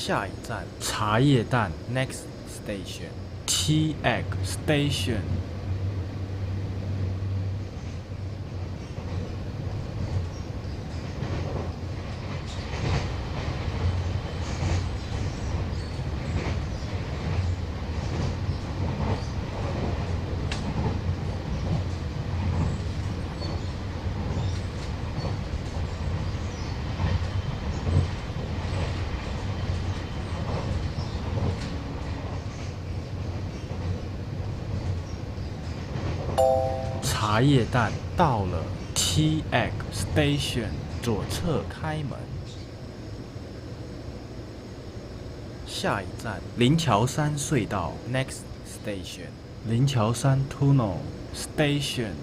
下一站茶叶蛋 Next Station Tea Egg Station。茶叶蛋到了 Tea Egg Station， 左侧开门。下一站林桥山隧道 Next Station， 林桥山 Tunnel Station。